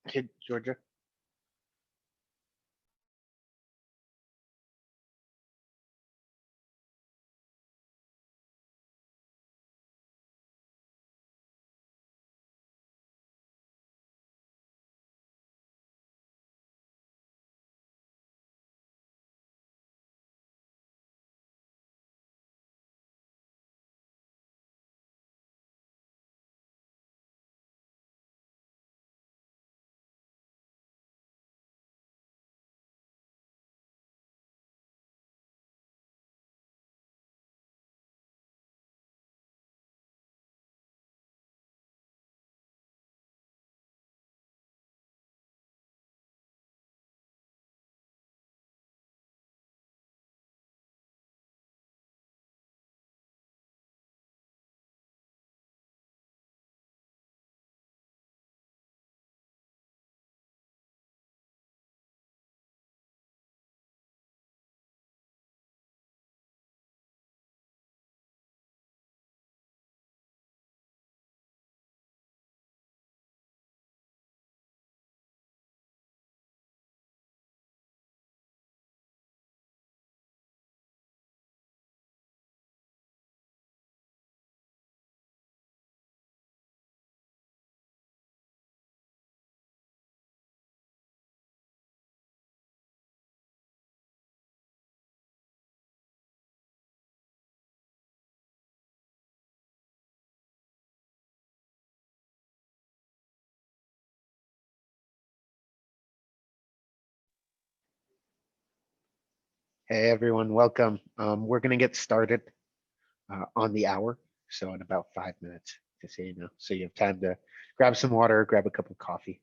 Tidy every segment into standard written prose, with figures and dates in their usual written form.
Kid Georgia. Hey everyone, welcome. We're gonna get started on the hour, so in about 5 minutes, just so you know. So you have time to grab some water, grab a cup of coffee.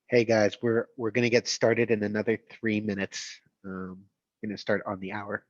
Hey guys, we're gonna get started in another 3 minutes. Gonna start on the hour.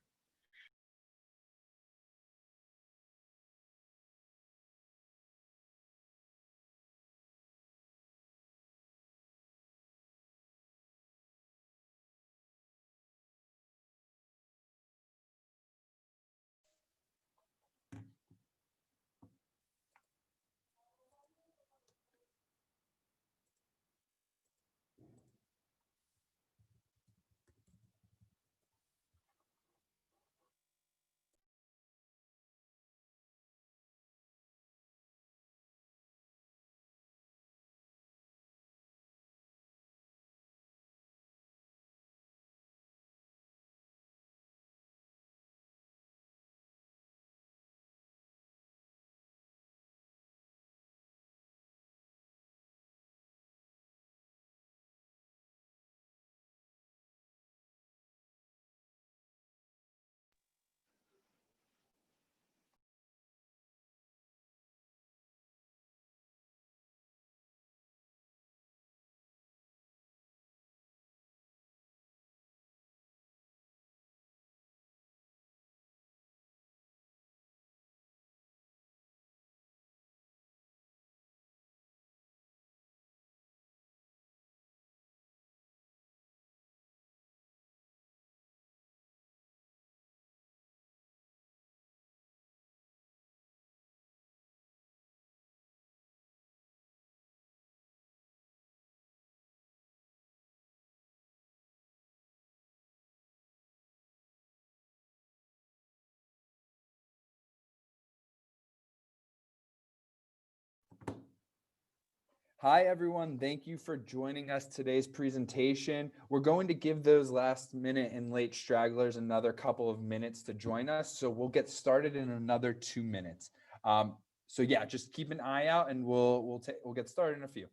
Hi, everyone. Thank you for joining us today's presentation. We're going to give those last minute and late stragglers another couple of minutes to join us. So we'll get started in another 2 minutes. So yeah, just keep an eye out and we'll get started in a few.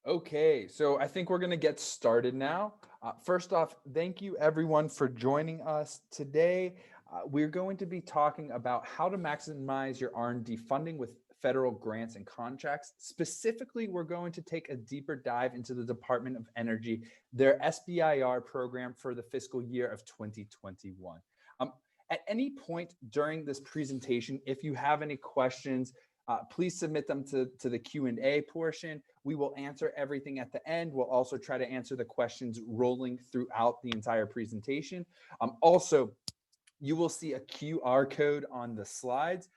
Okay, so I think we're going to get started now. First off, thank you everyone for joining us today. We're going to be talking about how to maximize your R&D funding with federal grants and contracts. Specifically, we're going to take a deeper dive into the Department of Energy, their SBIR program for the fiscal year of 2021. At any point during this presentation, if you have any questions, please submit them to the Q&A portion. We will answer everything at the end. We'll also try to answer the questions rolling throughout the entire presentation. Also, you will see a QR code on the slides.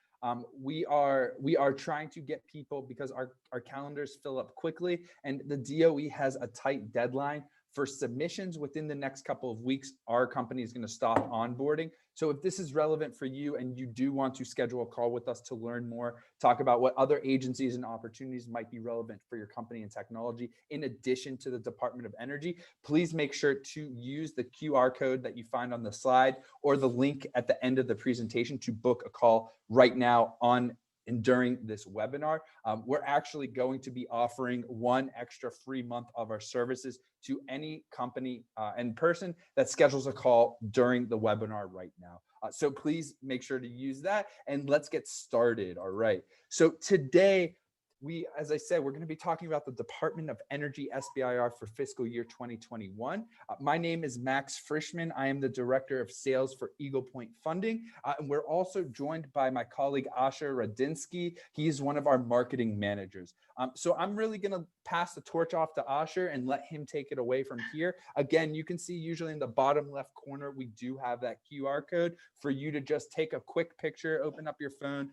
We are trying to get people, because our calendars fill up quickly and the DOE has a tight deadline for submissions within the next couple of weeks. Our company is going to stop onboarding. So if this is relevant for you and you do want to schedule a call with us to learn more, talk about what other agencies and opportunities might be relevant for your company and technology, in addition to the Department of Energy, please make sure to use the QR code that you find on the slide or the link at the end of the presentation to book a call right now on and during this webinar. We're actually going to be offering one extra free month of our services to any company and person that schedules a call during the webinar right now. So please make sure to use that and let's get started. All right. So today, as I said, we're going to be talking about the Department of Energy SBIR for fiscal year 2021. My name is Max Frischman. I am the Director of Sales for Eagle Point Funding. And we're also joined by my colleague, Asher Radinsky. He's one of our marketing managers. So I'm really going to pass the torch off to Asher and let him take it away from here. Again, you can see usually in the bottom left corner, we do have that QR code for you to just take a quick picture, open up your phone,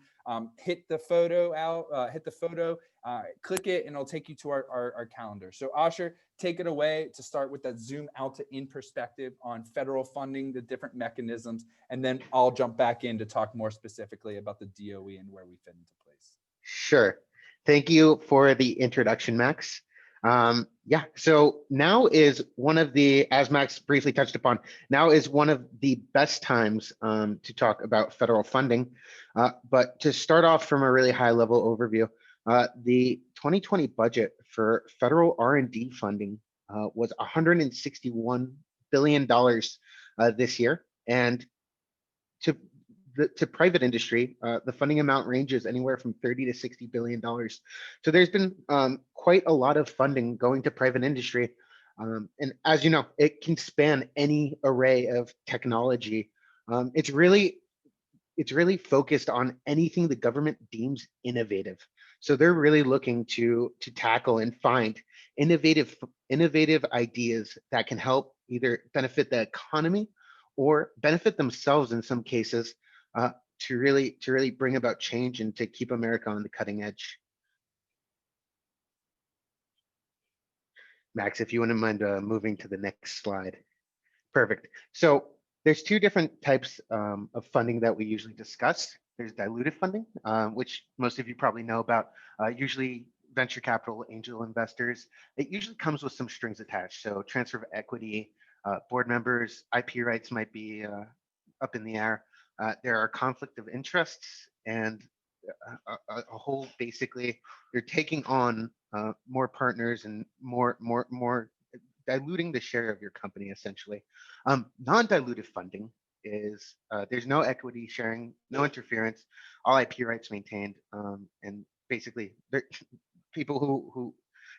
hit the photo, click it, and it'll take you to our calendar. So Asher, take it away to start with that zoom out to in perspective on federal funding, the different mechanisms, and then I'll jump back in to talk more specifically about the DOE and where we fit into place. Sure. Thank you for the introduction, Max. Yeah, so now is one of the, as Max briefly touched upon, now is one of the best times to talk about federal funding. But to start off from a really high level overview, the 2020 budget for federal R&D funding was $161 billion this year. And to private industry, the funding amount ranges anywhere from $30 to $60 billion. So there's been quite a lot of funding going to private industry. And as you know, it can span any array of technology. It's really focused on anything the government deems innovative. So they're really looking to tackle and find innovative ideas that can help either benefit the economy or benefit themselves in some cases, to really bring about change and to keep America on the cutting edge. Max, if you wouldn't mind moving to the next slide. Perfect. So there's two different types of funding that we usually discuss. There's diluted funding, which most of you probably know about, usually venture capital angel investors. It usually comes with some strings attached. So transfer of equity, board members, IP rights might be up in the air. There are conflict of interests and a whole, basically, you're taking on more partners and more diluting the share of your company, essentially. Non-dilutive funding is there's no equity sharing, no interference, all IP rights maintained, and basically, people who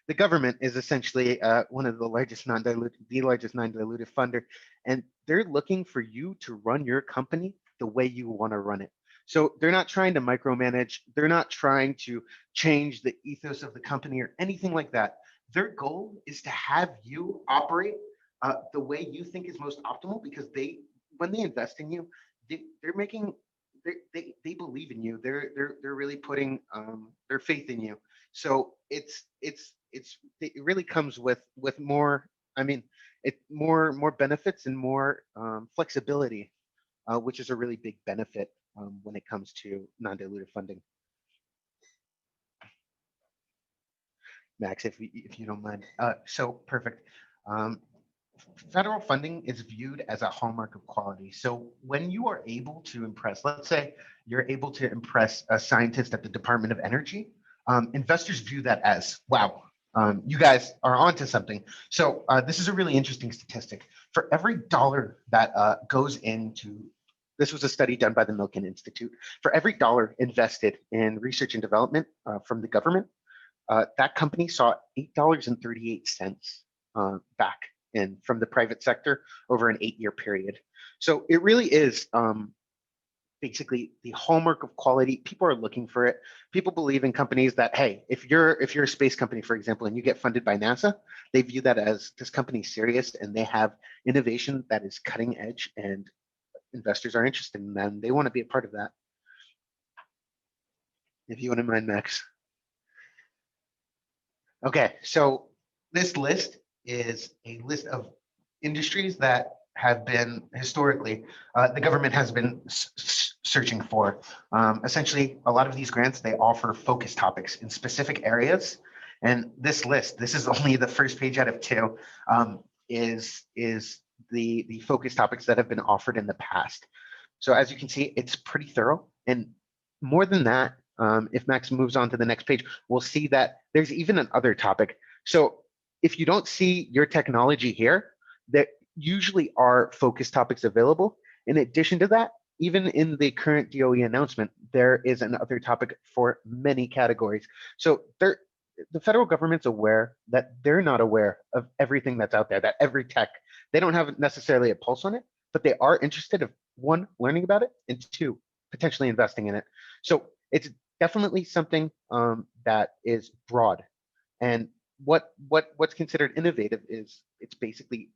the government is essentially one of the largest non-dilutive funder, and they're looking for you to run your company the way you want to run it. So they're not trying to micromanage. They're not trying to change the ethos of the company or anything like that. Their goal is to have you operate the way you think is most optimal, because when they invest in you, they're making they believe in you. They're really putting their faith in you. So it really comes with more. I mean, more benefits and more flexibility, which is a really big benefit when it comes to non-dilutive funding. Max, if you don't mind. So perfect. Um, Federal funding is viewed as a hallmark of quality. So when you are able to impress, let's say you're able to impress a scientist at the Department of Energy, investors view that as, wow, you guys are onto something. So this is a really interesting statistic. For every dollar that goes into, this was a study done by the Milken Institute, for every dollar invested in research and development from the government, that company saw $8.38 back in from the private sector over an 8-year period. So it really is basically the hallmark of quality. People are looking for it. People believe in companies that, hey, if you're a space company, for example, and you get funded by NASA, they view that as this company's serious and they have innovation that is cutting edge, and investors are interested in them. They want to be a part of that. If you wouldn't mind, Max. Okay, so this list is a list of industries that have been historically, the government has been searching for. Essentially, a lot of these grants, they offer focus topics in specific areas. And this list, this is only the first page out of 2, is the focus topics that have been offered in the past. So as you can see, it's pretty thorough. And more than that, if Max moves on to the next page, we'll see that there's even another topic. So if you don't see your technology here, there usually are focus topics available. In addition to that, even in the current DOE announcement, there is another topic for many categories. So the federal government's aware that they're not aware of everything that's out there, that every tech, they don't have necessarily a pulse on it, but they are interested in, 1, learning about it, and 2, potentially investing in it. So it's definitely something that is broad. And what's considered innovative is it's basically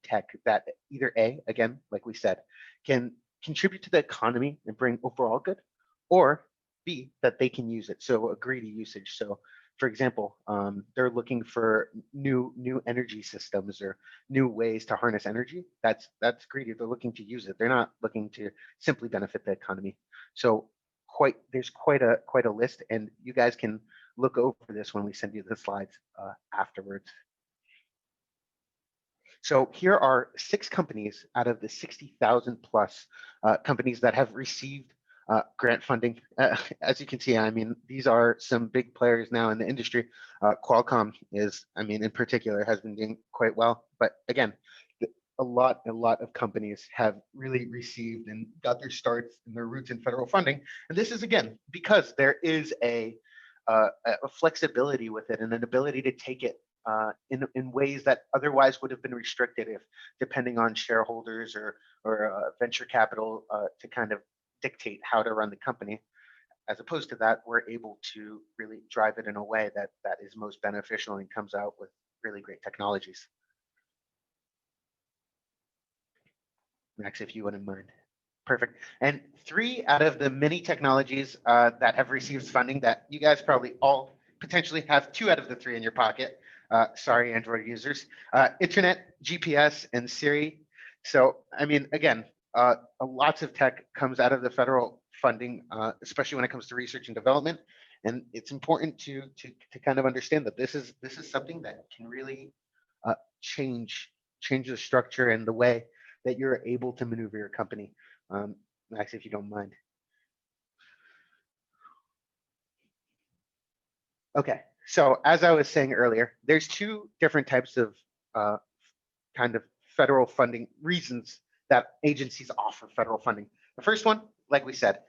tech that either A, again, like we said, can contribute to the economy and bring overall good, or B, that they can use it. So agree to usage. So for example, they're looking for new energy systems or new ways to harness energy. That's greedy. They're looking to use it. They're not looking to simply benefit the economy. So there's quite a list, and you guys can look over this when we send you the slides afterwards. So here are 6 companies out of the 60,000 plus companies that have received grant funding. As you can see, I mean, these are some big players now in the industry. Qualcomm is, I mean, in particular, has been doing quite well. But again, a lot of companies have really received and got their starts and their roots in federal funding. And this is, again, because there is a flexibility with it and an ability to take it in ways that otherwise would have been restricted, if depending on shareholders or venture capital to kind of dictate how to run the company. As opposed to that, we're able to really drive it in a way that is most beneficial and comes out with really great technologies. Max, if you wouldn't mind. Perfect. And 3 out of the many technologies that have received funding that you guys probably all potentially have 2 out of the 3 in your pocket. sorry, Android users, internet, GPS, and Siri. So, I mean, again, lots of tech comes out of the federal funding, especially when it comes to research and development. And it's important to kind of understand that this is something that can really uh, change change the structure and the way that you're able to maneuver your company. Max, if you don't mind. Okay, so as I was saying earlier, there's two different types of uh, kind of federal funding reasons that agencies offer federal funding. The first one, like we said,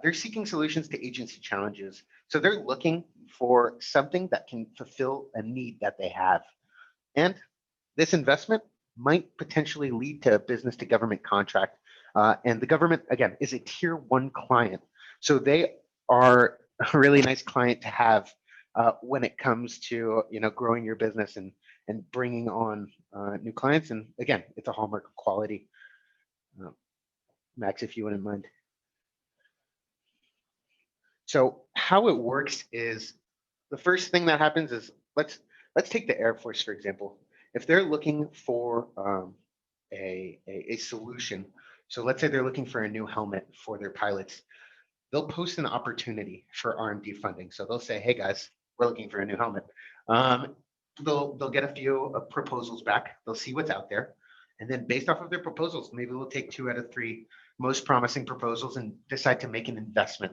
they're seeking solutions to agency challenges. So they're looking for something that can fulfill a need that they have. And this investment might potentially lead to a business to government contract. And the government, again, is a tier one client. So they are a really nice client to have when it comes to growing your business and bringing on new clients. And again, it's a hallmark of quality. Max, if you wouldn't mind. So how it works is the first thing that happens is let's take the Air Force, for example. If they're looking for a solution, so let's say they're looking for a new helmet for their pilots, they'll post an opportunity for R&D funding. So they'll say, hey guys, we're looking for a new helmet. They'll get a few proposals back. They'll see what's out there. And then based off of their proposals, maybe we'll take 2 out of 3 most promising proposals and decide to make an investment.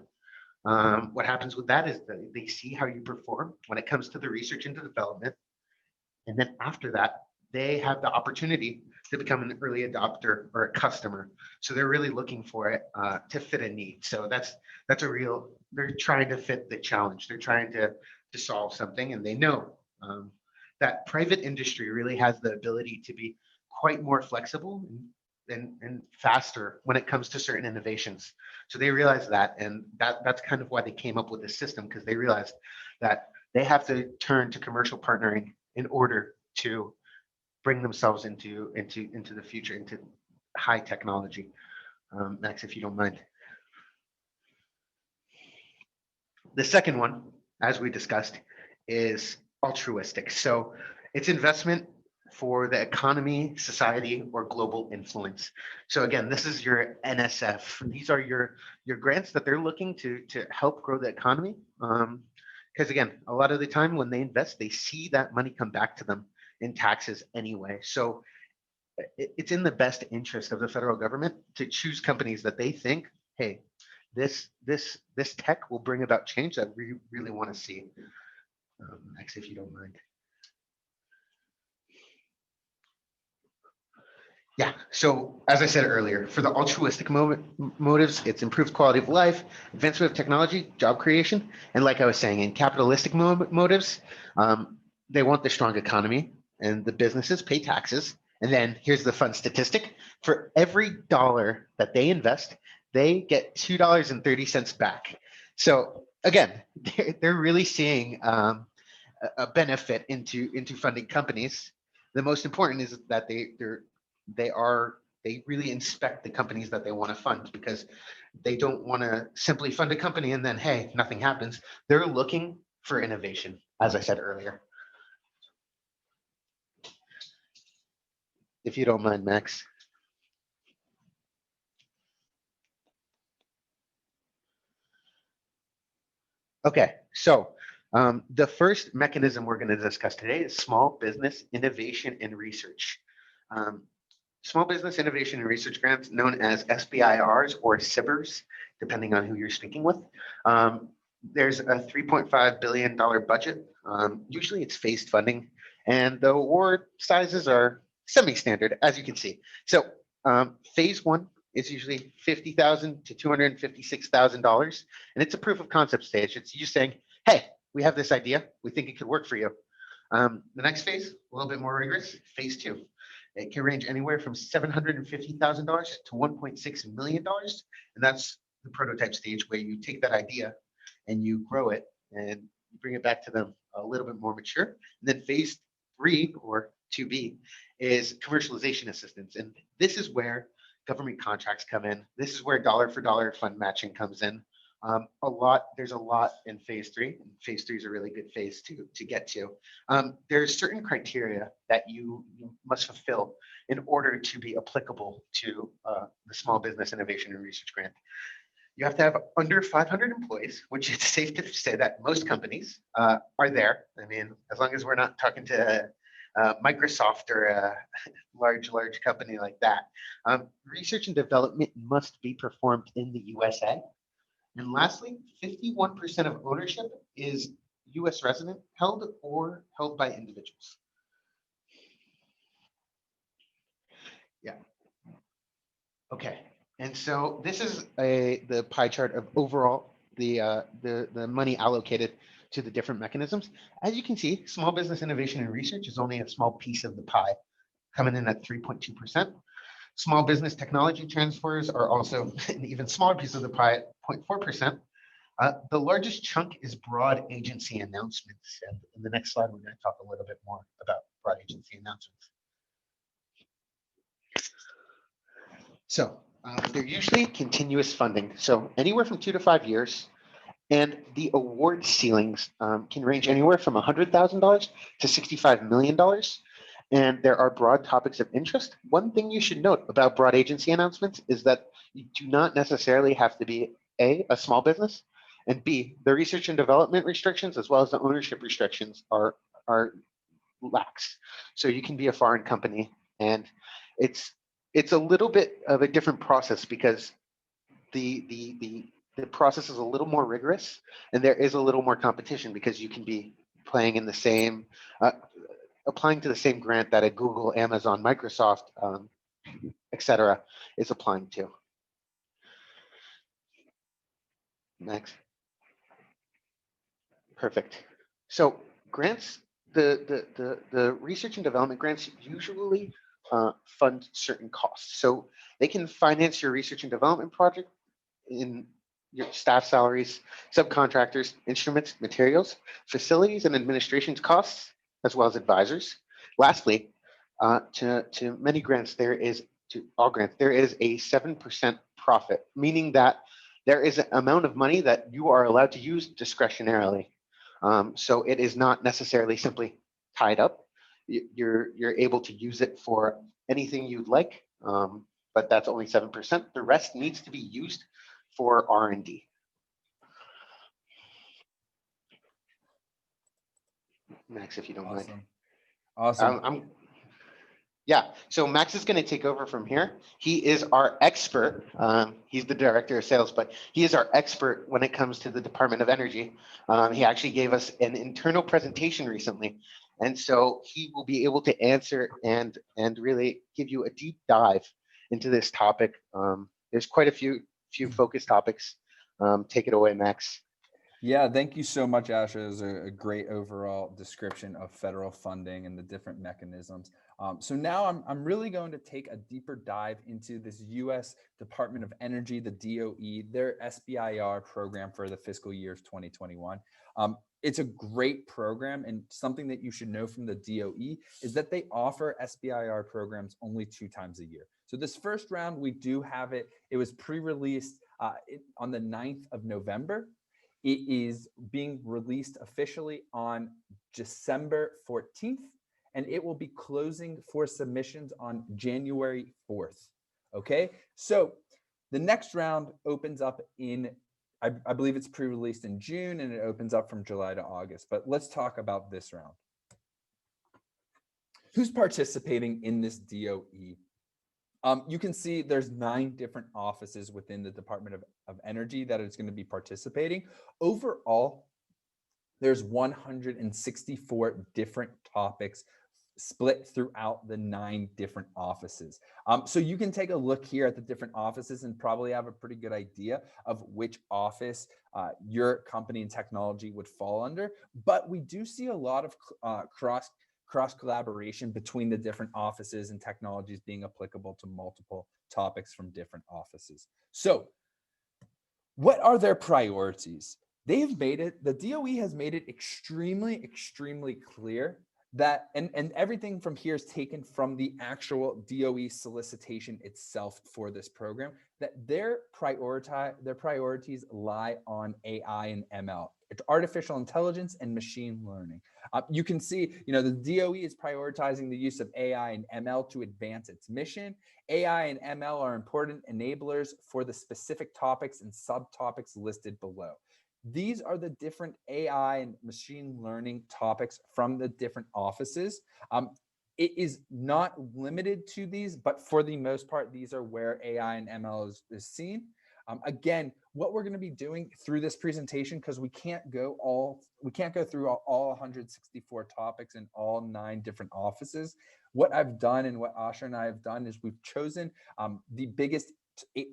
What happens with that is that they see how you perform when it comes to the research and development. And then after that, they have the opportunity to become an early adopter or a customer. So they're really looking for it to fit a need. So that's a real, they're trying to fit the challenge. They're trying to solve something, and they know that private industry really has the ability to be quite more flexible and faster when it comes to certain innovations. So they realize that, and that's kind of why they came up with this system, because they realized that they have to turn to commercial partnering in order to bring themselves into the future, into high technology. Max, if you don't mind. The second one, as we discussed, is altruistic. So it's investment for the economy, society, or global influence. So again, this is your NSF. These are your grants that they're looking to help grow the economy. Because again, a lot of the time when they invest, they see that money come back to them in taxes anyway. So it's in the best interest of the federal government to choose companies that they think, hey, this tech will bring about change that we really want to see. Max, if you don't mind. Yeah, so as I said earlier, for the altruistic motives, it's improved quality of life, advancement of technology, job creation, and like I was saying, in capitalistic motives, they want the strong economy, and the businesses pay taxes. And then here's the fun statistic: for every dollar that they invest, they get $2.30 back. So again, they're really seeing a benefit into funding companies. The most important is that they really inspect the companies that they want to fund, because they don't want to simply fund a company and then, hey, nothing happens. They're looking for innovation, as I said earlier. If you don't mind, Max. Okay, so the first mechanism we're going to discuss today is small business innovation and research. Small business innovation and research grants, known as SBIRs or SBIRs, depending on who you're speaking with. There's a $3.5 billion budget. Usually it's phased funding, and the award sizes are semi-standard, as you can see. So phase one is usually $50,000 to $256,000, and it's a proof of concept stage. It's you saying, hey, we have this idea, we think it could work for you. The next phase, a little bit more rigorous, phase two. It can range anywhere from $750,000 to $1.6 million. And that's the prototype stage, where you take that idea and you grow it and you bring it back to them a little bit more mature. And then phase 3, or 2B, is commercialization assistance. And this is where government contracts come in. This is where dollar for dollar fund matching comes in. There's a lot in phase three. And phase three is a really good phase to get to. There's certain criteria that you must fulfill in order to be applicable to the Small Business Innovation and Research Grant. You have to have under 500 employees, which it's safe to say that most companies are there. I mean, as long as we're not talking to Microsoft or a large company like that. Research and development must be performed in the USA. And lastly, 51% of ownership is US resident held or held by individuals. Yeah. Okay. And so this is the pie chart of overall the money allocated to the different mechanisms. As you can see, small business innovation and research is only a small piece of the pie, coming in at 3.2%. Small business technology transfers are also an even smaller piece of the pie at 0.4%. The largest chunk is broad agency announcements. And in the next slide, we're going to talk a little bit more about broad agency announcements. So they're usually continuous funding. So anywhere from 2 to 5 years. And the award ceilings can range anywhere from $100,000 to $65 million. And there are broad topics of interest. One thing you should note about broad agency announcements is that you do not necessarily have to be a small business, and B, the research and development restrictions as well as the ownership restrictions are lax. So you can be a foreign company, and it's a little bit of a different process because the process is a little more rigorous, and there is a little more competition because you can be playing in the same, applying to the same grant that a Google, Amazon, Microsoft, etc., is applying to. Next. Perfect. So grants, the research and development grants usually fund certain costs. So they can finance your research and development project in your staff salaries, subcontractors, instruments, materials, facilities and administration's costs, as well as advisors. Lastly, to many grants, to all grants, there is a 7% profit, meaning that there is an amount of money that you are allowed to use discretionarily. So it is not necessarily simply tied up. You're able to use it for anything you'd like, but that's only 7%. The rest needs to be used for R&D. Max, if you don't mind. Awesome. Yeah, so Max is going to take over from here. He is our expert. He's the director of sales, but he is our expert when it comes to the Department of Energy. He actually gave us an internal presentation recently. And so he will be able to answer and really give you a deep dive into this topic. There's quite a few focus topics. Take it away, Max. Yeah, thank you so much, Asha. It was a great overall description of federal funding and the different mechanisms. So now I'm really going to take a deeper dive into this U.S. Department of Energy, the DoE, their SBIR program for the fiscal years 2021. It's a great program, and something that you should know from the DoE is that they offer SBIR programs only 2 times a year. So this first round, we do have it. It was pre-released on the 9th of November. It is being released officially on December 14th, and it will be closing for submissions on January 4th. Okay, so the next round opens up in, I believe it's pre-released in June, and it opens up from July to August. But let's talk about this round. Who's participating in this DoE? You can see there's 9 different offices within the Department of Energy that is going to be participating. Overall, there's 164 different topics split throughout the 9 different offices. So you can take a look here at the different offices and probably have a pretty good idea of which office your company and technology would fall under. But we do see a lot of cross collaboration between the different offices and technologies being applicable to multiple topics from different offices. So what are their priorities? They've made it, the DoE has made it extremely clear and everything from here is taken from the actual DOE solicitation itself for this program, that their priorities lie on AI and ML. It's artificial intelligence and machine learning. You can see, the DOE is prioritizing the use of AI and ML to advance its mission. AI and ML are important enablers for the specific topics and subtopics listed below. These are the different AI and machine learning topics from the different offices. It is not limited to these, but for the most part, these are where AI and ML is seen. Again, what we're going to be doing through this presentation, because we can't go through all 164 topics in all 9 different offices. What I've done and what Asha and I have done is we've chosen the biggest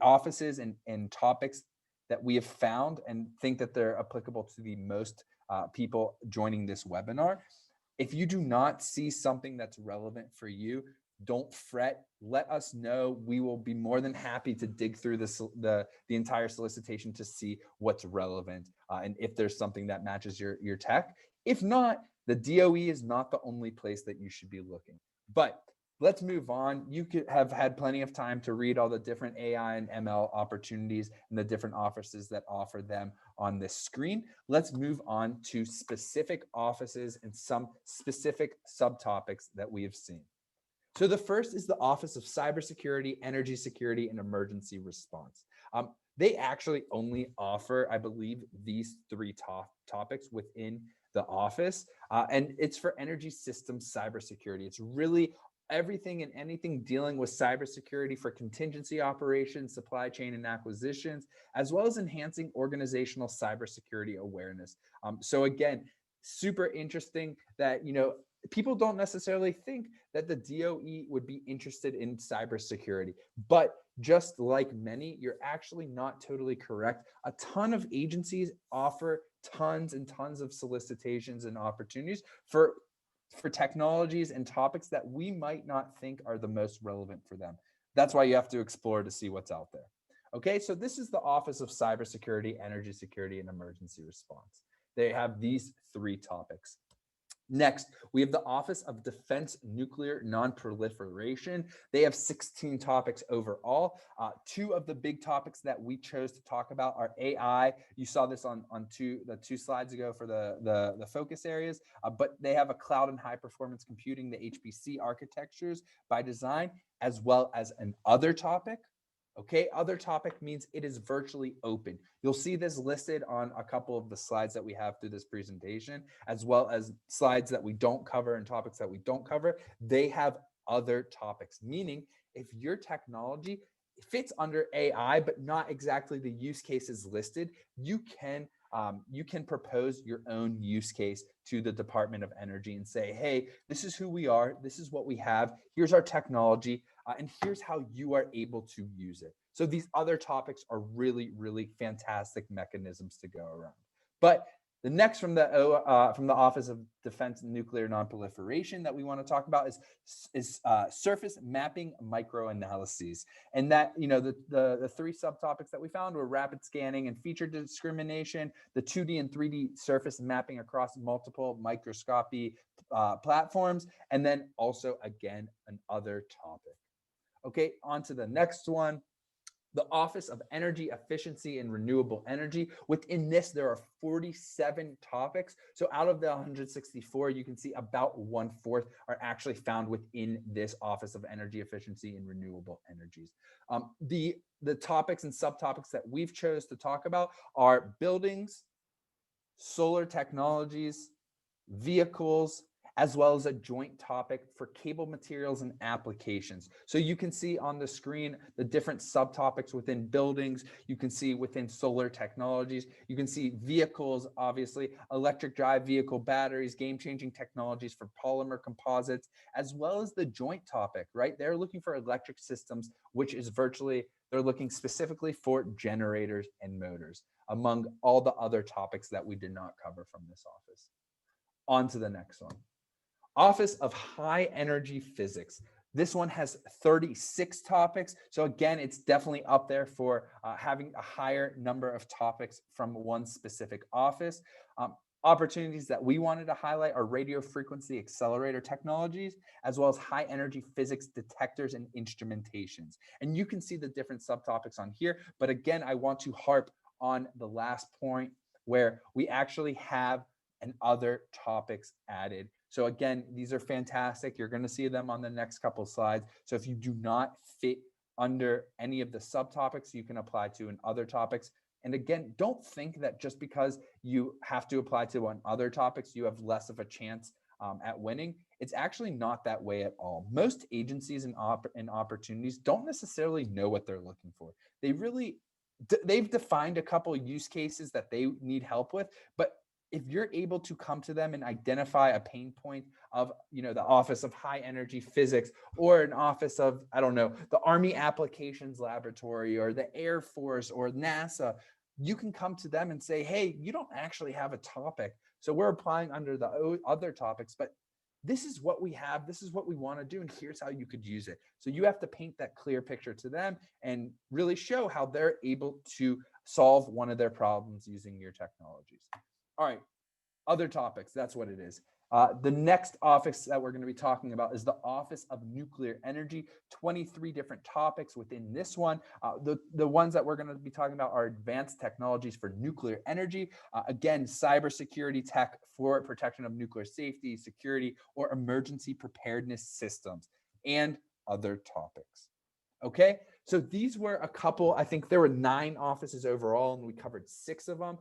offices and topics that we have found and think that they're applicable to the most people joining this webinar. If you do not see something that's relevant for you, don't fret. Let us know. We will be more than happy to dig through the entire solicitation to see what's relevant and if there's something that matches your tech. If not, the DOE is not the only place that you should be looking. But let's move on. You could have had plenty of time to read all the different AI and ML opportunities and the different offices that offer them on this screen. Let's move on to specific offices and some specific subtopics that we have seen. So the first is the Office of Cybersecurity, Energy Security, and Emergency Response. They actually only offer, I believe, these 3 topics within the office, and it's for energy systems cybersecurity. It's really everything and anything dealing with cybersecurity for contingency operations, supply chain and acquisitions, as well as enhancing organizational cybersecurity awareness. So again, super interesting that, people don't necessarily think that the DOE would be interested in cybersecurity, but just like many, you're actually not totally correct. A ton of agencies offer tons and tons of solicitations and opportunities for technologies and topics that we might not think are the most relevant for them. That's why you have to explore to see what's out there. Okay, so this is the Office of Cybersecurity, Energy Security, and Emergency Response. They have these 3 topics. Next, we have the Office of Defense Nuclear Non-Proliferation. They have 16 topics overall. 2 of the big topics that we chose to talk about are AI. You saw this on the 2 slides ago for the focus areas, but they have a cloud and high performance computing, the HPC architectures by design, as well as an other topic. Okay, other topic means it is virtually open. You'll see this listed on a couple of the slides that we have through this presentation, as well as slides that we don't cover and topics that we don't cover. They have other topics, meaning if your technology fits under AI, but not exactly the use cases listed, you can propose your own use case to the Department of Energy and say, hey, this is who we are, this is what we have, here's our technology, and here's how you are able to use it. So these other topics are really, really fantastic mechanisms to go around. But the next from the Office of Defense and Nuclear Nonproliferation that we want to talk about is surface mapping microanalyses. And that, the 3 subtopics that we found were rapid scanning and feature discrimination, the 2D and 3D surface mapping across multiple microscopy platforms, and then also, again, another topic. Okay, on to the next one. The Office of Energy Efficiency and Renewable Energy. Within this, there are 47 topics. So out of the 164, you can see about 1/4 are actually found within this Office of Energy Efficiency and Renewable Energies. The topics and subtopics that we've chose to talk about are buildings, solar technologies, vehicles, as well as a joint topic for cable materials and applications. So you can see on the screen the different subtopics within buildings. You can see within solar technologies. You can see vehicles, obviously, electric drive vehicle batteries, game-changing technologies for polymer composites, as well as the joint topic, right? They're looking for electric systems, which is they're looking specifically for generators and motors, among all the other topics that we did not cover from this office. On to the next one. Office of High Energy Physics. This one has 36 topics. So again, it's definitely up there for having a higher number of topics from one specific office. Opportunities that we wanted to highlight are radio frequency accelerator technologies, as well as high energy physics detectors and instrumentations. And you can see the different subtopics on here. But again, I want to harp on the last point where we actually have and other topics added. So again, these are fantastic. You're going to see them on the next couple slides. So if you do not fit under any of the subtopics, you can apply to in other topics. And again, don't think that just because you have to apply to on other topics, you have less of a chance at winning. It's actually not that way at all. Most agencies and opportunities don't necessarily know what they're looking for. They've defined a couple use cases that they need help with, but if you're able to come to them and identify a pain point of, the Office of High Energy Physics, or an office of, I don't know, the Army Applications Laboratory or the Air Force or NASA, you can come to them and say, hey, you don't actually have a topic. So we're applying under the other topics, but this is what we have. This is what we want to do. And here's how you could use it. So you have to paint that clear picture to them and really show how they're able to solve one of their problems using your technologies. All right, other topics, that's what it is. The next office that we're going to be talking about is the Office of Nuclear Energy. 23 different topics within this one. The ones that we're going to be talking about are advanced technologies for nuclear energy. Again, cybersecurity tech for protection of nuclear safety, security, or emergency preparedness systems, and other topics. Okay, so these were a couple, I think there were 9 offices overall, and we covered 6 of them.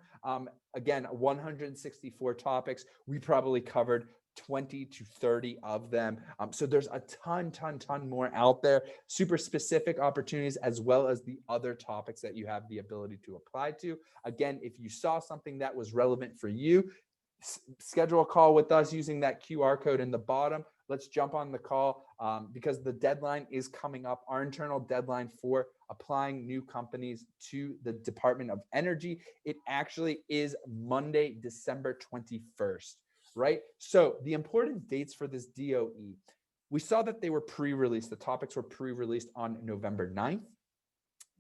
Again, 164 topics. We probably covered 20 to 30 of them. So there's a ton more out there, super specific opportunities, as well as the other topics that you have the ability to apply to. Again, if you saw something that was relevant for you, schedule a call with us using that QR code in the bottom. Let's jump on the call because the deadline is coming up. Our internal deadline for applying new companies to the Department of Energy, it actually is Monday, December 21st, right? So the important dates for this DOE, we saw that they were pre-released. The topics were pre-released on November 9th.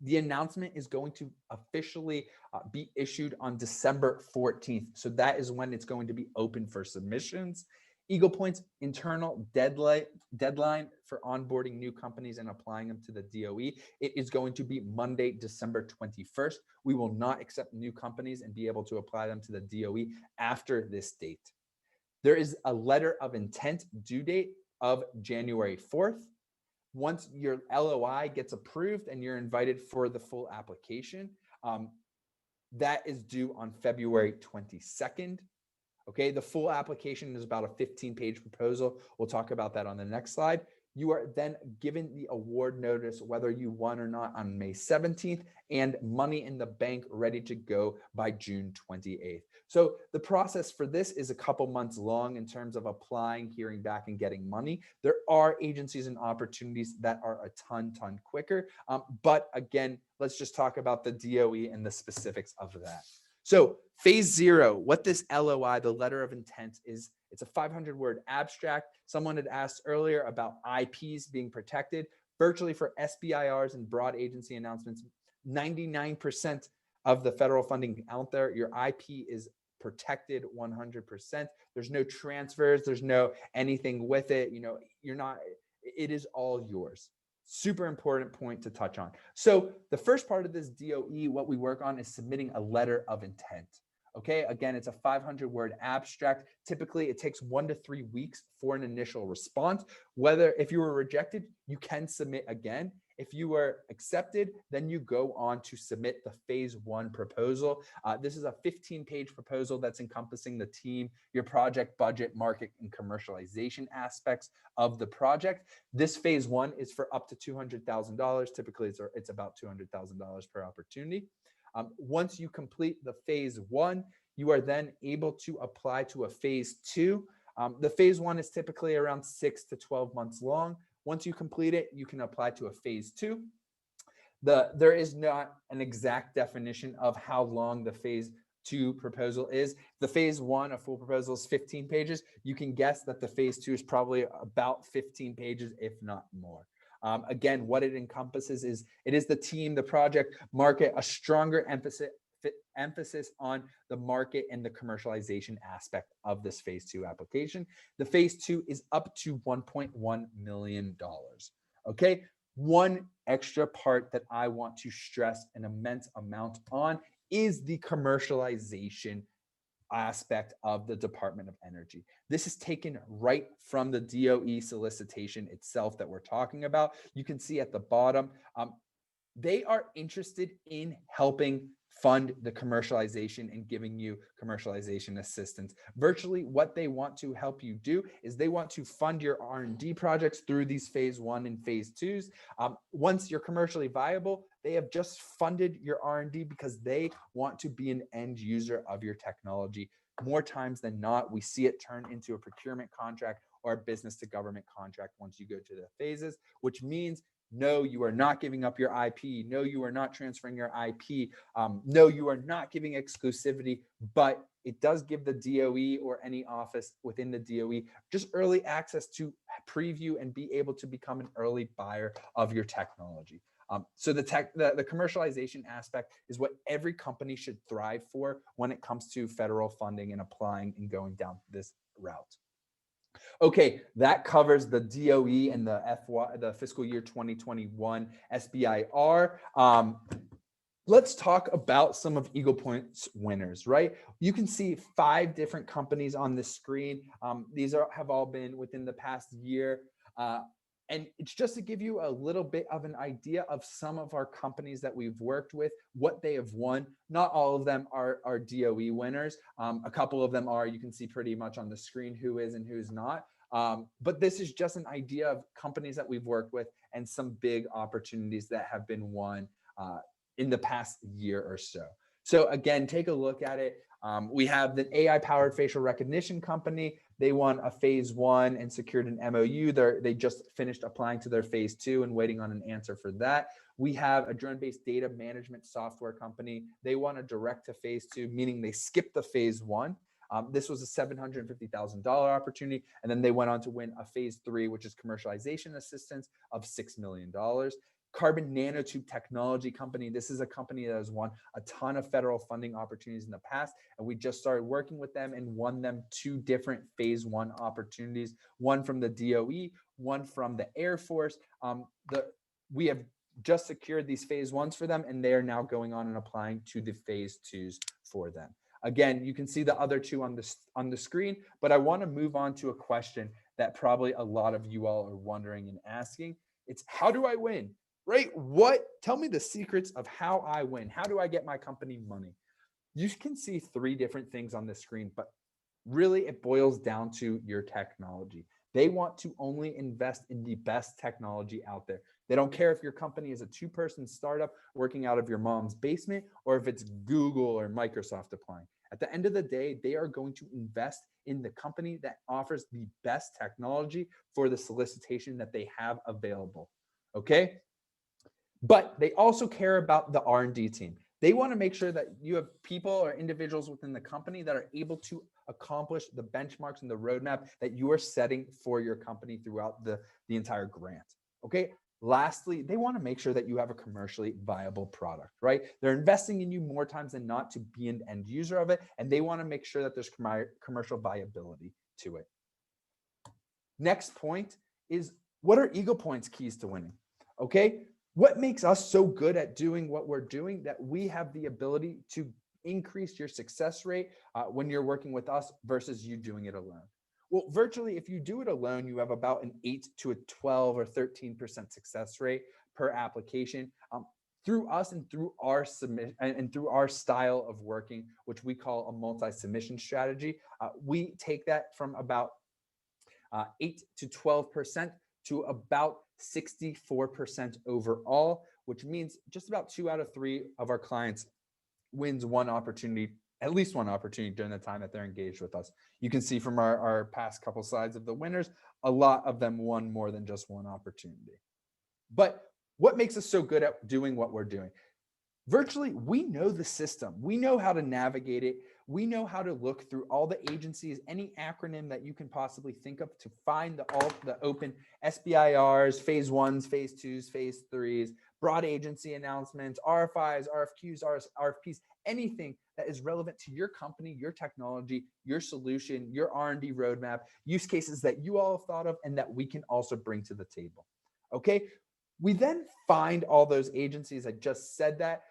The announcement is going to officially be issued on December 14th. So that is when it's going to be open for submissions. Eagle Point's internal deadline for onboarding new companies and applying them to the DOE, it is going to be Monday, December 21st. We will not accept new companies and be able to apply them to the DOE after this date. There is a letter of intent due date of January 4th. Once your LOI gets approved and you're invited for the full application, that is due on February 22nd. Okay, the full application is about a 15-page proposal. We'll talk about that on the next slide. You are then given the award notice, whether you won or not, on May 17th, and money in the bank ready to go by June 28th. So the process for this is a couple months long in terms of applying, hearing back, and getting money. There are agencies and opportunities that are a ton quicker. But again, let's just talk about the DOE and the specifics of that. So phase 0, what this LOI, the letter of intent, is, it's a 500-word abstract. Someone had asked earlier about IPs being protected. Virtually for SBIRs and broad agency announcements, 99% of the federal funding out there, your IP is protected 100%. There's no transfers. There's no anything with it. It is all yours. Super important point to touch on. So the first part of this DOE, what we work on is submitting a letter of intent. Okay, again, it's a 500-word abstract. Typically, it takes 1 to 3 weeks for an initial response. If you were rejected, you can submit again. If you were accepted, then you go on to submit the phase 1 proposal. This is a 15-page proposal that's encompassing the team, your project, budget, market, and commercialization aspects of the project. This phase 1 is for up to $200,000. Typically, it's about $200,000 per opportunity. Once you complete the phase 1, you are then able to apply to a phase 2. The phase 1 is typically around 6 to 12 months long. Once you complete it, you can apply to a phase 2. There is not an exact definition of how long the phase 2 proposal is. The phase 1, a full proposal, is 15 pages. You can guess that the phase 2 is probably about 15 pages, if not more. Again, what it encompasses is, it is the team, the project, market, a stronger emphasis emphasis on the market and the commercialization aspect of this phase 2 application. The phase 2 is up to $1.1 million. Okay. One extra part that I want to stress an immense amount on is the commercialization aspect of the Department of Energy. This is taken right from the DOE solicitation itself that we're talking about. You can see at the bottom, they are interested in helping fund the commercialization and giving you commercialization assistance. Virtually what they want to help you do is they want to fund your R&D projects through these phase 1 and phase 2s. Once you're commercially viable, they have just funded your R&D because they want to be an end user of your technology. More times than not, we see it turn into a procurement contract or a business to government contract once you go to the phases, which means no, you are not giving up your IP. No, you are not transferring your IP. No, you are not giving exclusivity, but it does give the DOE or any office within the DOE just early access to preview and be able to become an early buyer of your technology. So the commercialization aspect is what every company should thrive for when it comes to federal funding and applying and going down this route. Okay, that covers the DOE and the fiscal year 2021 SBIR. Let's talk about some of Eagle Point's winners, right? You can see 5 different companies on the screen. These have all been within the past year. And it's just to give you a little bit of an idea of some of our companies that we've worked with, what they have won. Not all of them are DOE winners. A couple of them are, you can see pretty much on the screen who is and who's not. But this is just an idea of companies that we've worked with and some big opportunities that have been won in the past year or so. So again, take a look at it. We have the AI-powered facial recognition company. They won a phase 1 and secured an MOU. They just finished applying to their phase 2 and waiting on an answer for that. We have a drone-based data management software company. They won a direct to phase 2, meaning they skipped the phase 1. This was a $750,000 opportunity. And then they went on to win a phase 3, which is commercialization assistance of $6 million. Carbon Nanotube Technology Company. This is a company that has won a ton of federal funding opportunities in the past, and we just started working with them and won them 2 different phase 1 opportunities, one from the DOE, one from the Air Force. We have just secured these phase 1s for them, and they are now going on and applying to the phase 2s for them. Again, you can see the other 2 on the screen, but I want to move on to a question that probably a lot of you all are wondering and asking. It's, how do I win? Right? Tell me the secrets of how I win. How do I get my company money? You can see 3 different things on the screen, but really it boils down to your technology. They want to only invest in the best technology out there. They don't care if your company is a 2-person startup working out of your mom's basement or if it's Google or Microsoft applying. At the end of the day, they are going to invest in the company that offers the best technology for the solicitation that they have available. Okay? But they also care about the R&D team. They want to make sure that you have people or individuals within the company that are able to accomplish the benchmarks and the roadmap that you are setting for your company throughout the entire grant. Okay. Lastly, they want to make sure that you have a commercially viable product, right? They're investing in you more times than not to be an end user of it, and they want to make sure that there's commercial viability to it. Next point is, what are Eagle Point's keys to winning? Okay. What makes us so good at doing what we're doing that we have the ability to increase your success rate when you're working with us versus you doing it alone? Well, virtually, if you do it alone, you have about an 8 to a 12 or 13% success rate per application. Through us and through our submission and through our style of working, which we call a multi-submission strategy, we take that from about 8 to 12% to about 64% overall, which means just about 2 out of 3 of our clients wins one opportunity, at least one opportunity during the time that they're engaged with us. You can see from our past couple slides of the winners, a lot of them won more than just one opportunity. But what makes us so good at doing what we're doing? Virtually, we know the system. We know how to navigate it. We know how to look through all the agencies, any acronym that you can possibly think of to find the open SBIRs, phase 1s, phase 2s, phase 3s, broad agency announcements, RFIs, RFQs, RFPs, anything that is relevant to your company, your technology, your solution, your R&D roadmap, use cases that you all have thought of and that we can also bring to the table. Okay. We then find all those agencies. I just said that.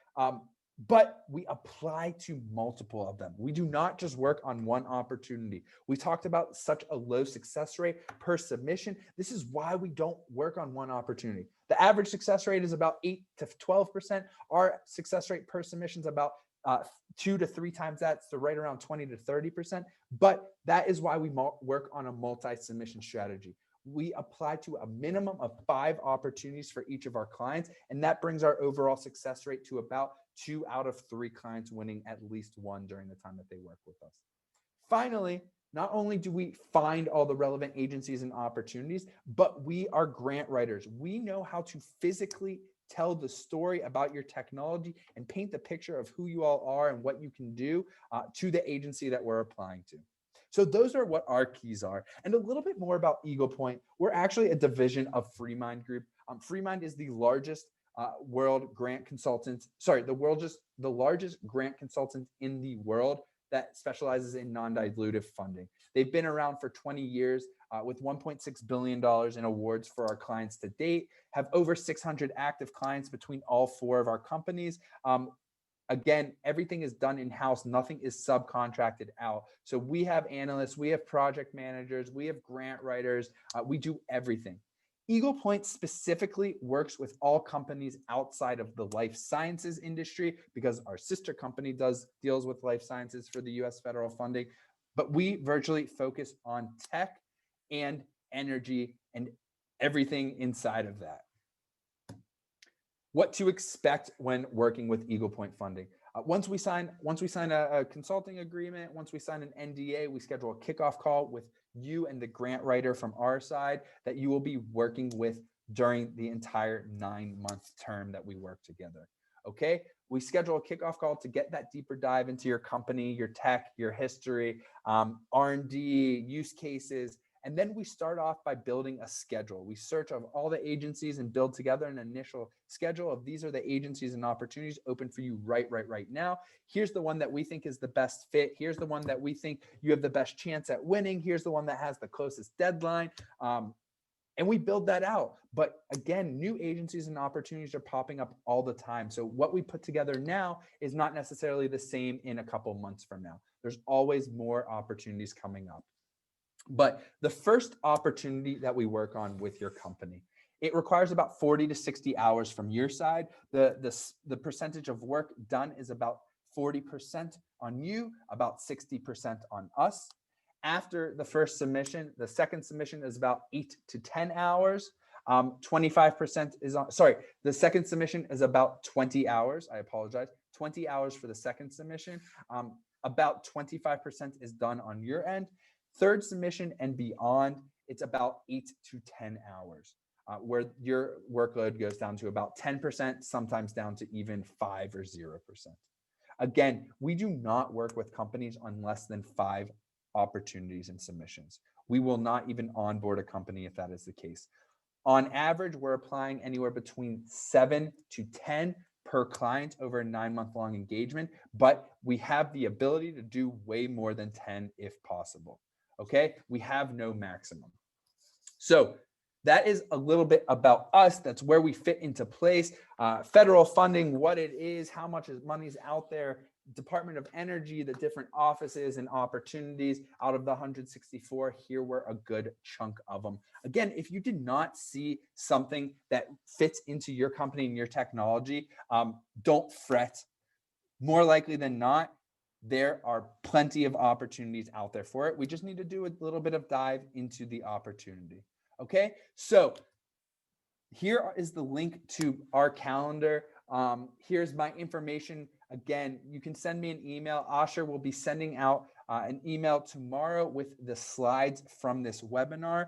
But we apply to multiple of them. We do not just work on one opportunity. We talked about such a low success rate per submission. This is why we don't work on one opportunity. The average success rate is about 8 to 12%. Our success rate per submission is about 2 to 3 times that, so right around 20 to 30%. But that is why we work on a multi-submission strategy. We apply to a minimum of 5 opportunities for each of our clients, and that brings our overall success rate to about 2 out of 3 clients winning at least one during the time that they work with us. Finally, not only do we find all the relevant agencies and opportunities, but we are grant writers. We know how to physically tell the story about your technology and paint the picture of who you all are and what you can do to the agency that we're applying to. So those are what our keys are. And a little bit more about Eagle Point. We're actually a division of FreeMind Group. FreeMind is the largest world grant consultant. Sorry, the largest grant consultant in the world that specializes in non-dilutive funding. They've been around for 20 years with $1.6 billion in awards for our clients to date, have over 600 active clients between all 4 of our companies. Again, everything is done in-house. Nothing is subcontracted out. So we have analysts, we have project managers, we have grant writers. We do everything. Eagle Point specifically works with all companies outside of the life sciences industry because our sister company deals with life sciences for the US federal funding. But we virtually focus on tech and energy and everything inside of that. What to expect when working with Eagle Point Funding. Once we sign a consulting agreement, once we sign an NDA, we schedule a kickoff call with you and the grant writer from our side that you will be working with during the entire 9-month term that we work together. Okay, we schedule a kickoff call to get that deeper dive into your company, your tech, your history, R&D, use cases. And then we start off by building a schedule. We search of all the agencies and build together an initial schedule of these are the agencies and opportunities open for you right now. Here's the one that we think is the best fit. Here's the one that we think you have the best chance at winning. Here's the one that has the closest deadline. And we build that out. But again, new agencies and opportunities are popping up all the time. So what we put together now is not necessarily the same in a couple months from now. There's always more opportunities coming up. But the first opportunity that we work on with your company, it requires about 40 to 60 hours from your side. The percentage of work done is about 40% on you, about 60% on us. After the first submission, the second submission is about 8 to 10 hours. 25% is on, sorry, the second submission is about 20 hours. I apologize. 20 hours for the second submission. About 25% is done on your end. Third submission and beyond, it's about 8 to 10 hours, where your workload goes down to about 10%, sometimes down to even 5 or 0%. Again, we do not work with companies on less than 5 opportunities and submissions. We will not even onboard a company if that is the case. On average, we're applying anywhere between 7 to 10 per client over a 9-month-long engagement, but we have the ability to do way more than 10 if possible. Okay, we have no maximum. So that is a little bit about us. That's where we fit into place. Federal funding, what it is, how much money's out there, Department of Energy, the different offices and opportunities. Out of the 164, here were a good chunk of them. Again, if you did not see something that fits into your company and your technology, don't fret. More likely than not, there are plenty of opportunities out there for it. We just need to do a little bit of dive into the opportunity. Okay, so here is the link to our calendar. Here's my information. Again, you can send me an email. Asher will be sending out an email tomorrow with the slides from this webinar.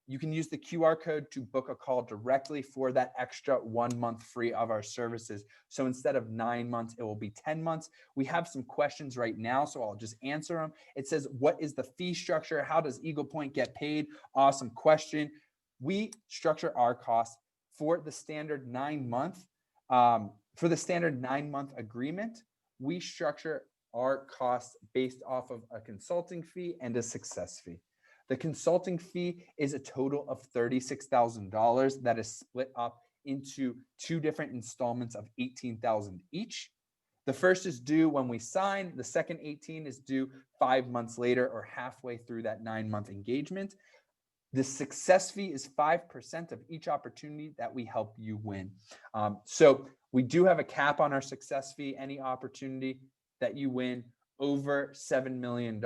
You can use the QR code to book a call directly for that extra 1 month free of our services. So instead of 9 months, it will be 10 months. We have some questions right now, so I'll just answer them. It says, what is the fee structure? How does Eagle Point get paid? Awesome question. We structure our costs for the standard 9-month, agreement, we structure our costs based off of a consulting fee and a success fee. The consulting fee is a total of $36,000 that is split up into 2 different installments of $18,000 each. The first is due when we sign. The second 18 is due 5 months later or halfway through that 9-month engagement. The success fee is 5% of each opportunity that we help you win. So we do have a cap on our success fee. Any opportunity that you win over $7 million,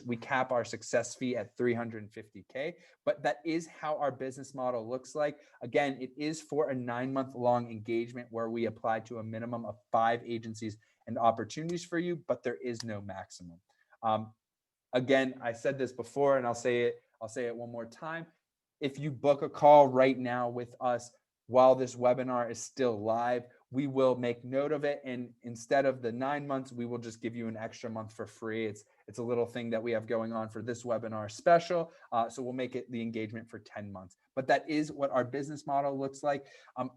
we cap our success fee at $350K, but that is how our business model looks like. Again, it is for a 9-month-long engagement where we apply to a minimum of 5 agencies and opportunities for you, but there is no maximum. Again, I said this before, and I'll say it one more time. If you book a call right now with us while this webinar is still live, we will make note of it. And instead of the 9 months, we will just give you an extra month for free. It's a little thing that we have going on for this webinar special. So we'll make it the engagement for 10 months. But that is what our business model looks like.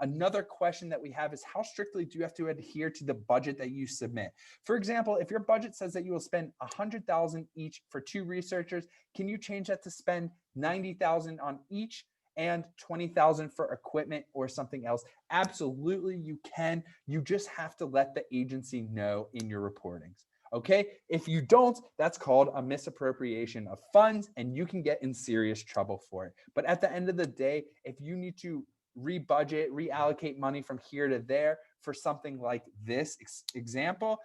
Another question that we have is, how strictly do you have to adhere to the budget that you submit? For example, if your budget says that you will spend $100,000 each for 2 researchers, can you change that to spend $90,000 on each and $20,000 for equipment or something else? Absolutely, you can. You just have to let the agency know in your reportings. Okay, if you don't, that's called a misappropriation of funds, and you can get in serious trouble for it. But at the end of the day, if you need to rebudget, reallocate money from here to there for something like this example,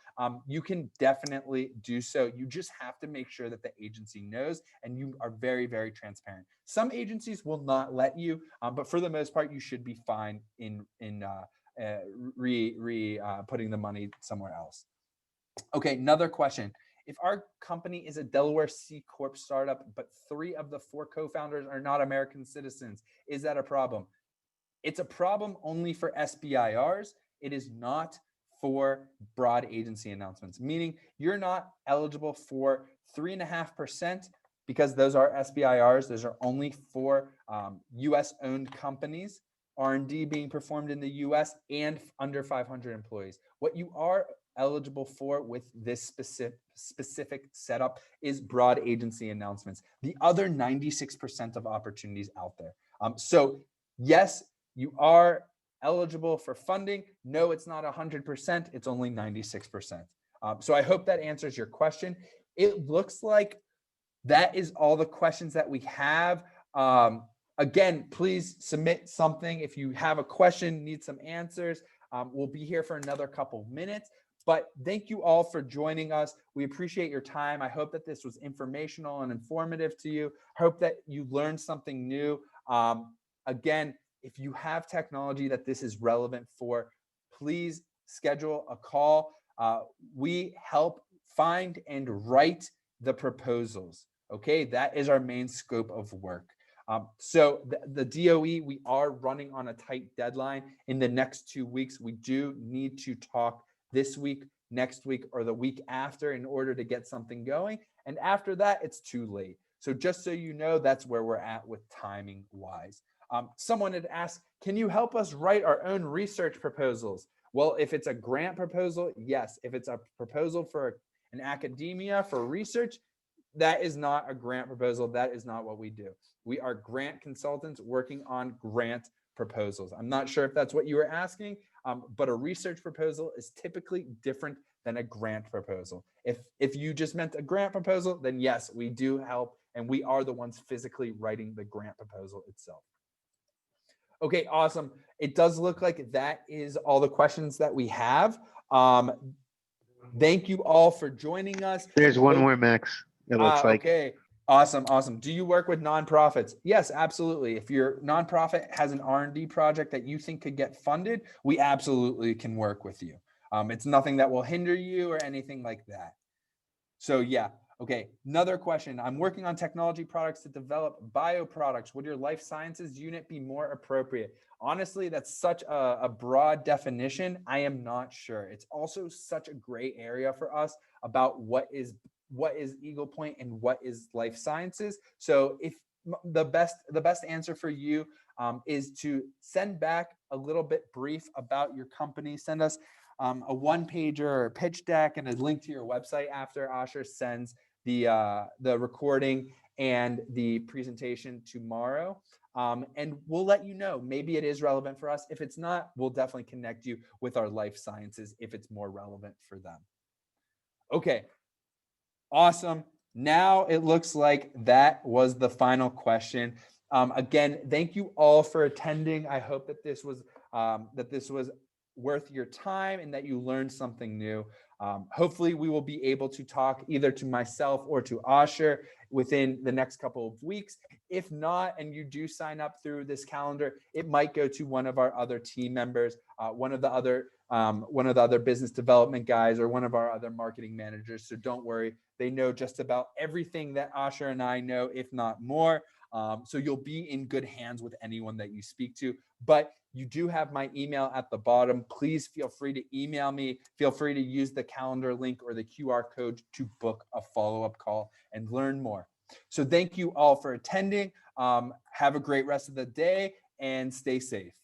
you can definitely do so. You just have to make sure that the agency knows, and you are very, very transparent. Some agencies will not let you, but for the most part, you should be fine in putting the money somewhere else. Okay, another question. If our company is a Delaware C Corp startup, but 3 of the 4 co-founders are not American citizens, is that a problem? It's a problem only for SBIRs. It is not for broad agency announcements, meaning you're not eligible for 3.5% because those are SBIRs. Those are only for US-owned companies, R&D being performed in the US, and under 500 employees. What you are eligible for with this specific setup is broad agency announcements, the other 96% of opportunities out there. So yes, you are eligible for funding. No, it's not 100%. It's only 96%. So I hope that answers your question. It looks like that is all the questions that we have. Again, please submit something. If you have a question, need some answers, we'll be here for another couple minutes. But thank you all for joining us. We appreciate your time. I hope that this was informational and informative to you. I hope that you learned something new. Again, if you have technology that this is relevant for, please schedule a call. We help find and write the proposals. Okay, that is our main scope of work. So the DOE, we are running on a tight deadline. In the next 2 weeks, we do need to talk this week, next week, or the week after in order to get something going. And after that, it's too late. So just so you know, that's where we're at with timing wise. Someone had asked, can you help us write our own research proposals? Well, if it's a grant proposal, yes. If it's a proposal for an academia for research, that is not a grant proposal. That is not what we do. We are grant consultants working on grant proposals. I'm not sure if that's what you were asking, but a research proposal is typically different than a grant proposal. If you just meant a grant proposal, then yes, we do help, and we are the ones physically writing the grant proposal itself. Okay, awesome. It does look like that is all the questions that we have. Thank you all for joining us. There's one more, Max. It looks like. Okay. Awesome. Do you work with nonprofits? Yes, absolutely. If your nonprofit has an R&D project that you think could get funded, we absolutely can work with you. It's nothing that will hinder you or anything like that. So yeah. Okay. Another question. I'm working on technology products to develop bioproducts. Would your life sciences unit be more appropriate? Honestly, that's such a broad definition. I am not sure. It's also such a gray area for us about what is Eagle Point and what is life sciences. So if the best answer for you is to send back a little bit brief about your company. Send us a one-pager or a pitch deck and a link to your website after Asher sends the recording and the presentation tomorrow. And we'll let you know. Maybe it is relevant for us. If it's not, we'll definitely connect you with our life sciences if it's more relevant for them. Okay, awesome. Now it looks like that was the final question. Again, thank you all for attending. I hope that this was worth your time and that you learned something new. Hopefully we will be able to talk either to myself or to Asher within the next couple of weeks. If not, and you do sign up through this calendar, it might go to one of our other team members, one of the other business development guys, or one of our other marketing managers. So don't worry, they know just about everything that Asher and I know, if not more. So you'll be in good hands with anyone that you speak to. But you do have my email at the bottom. Please feel free to email me. Feel free to use the calendar link or the QR code to book a follow-up call and learn more. So thank you all for attending. Have a great rest of the day and stay safe.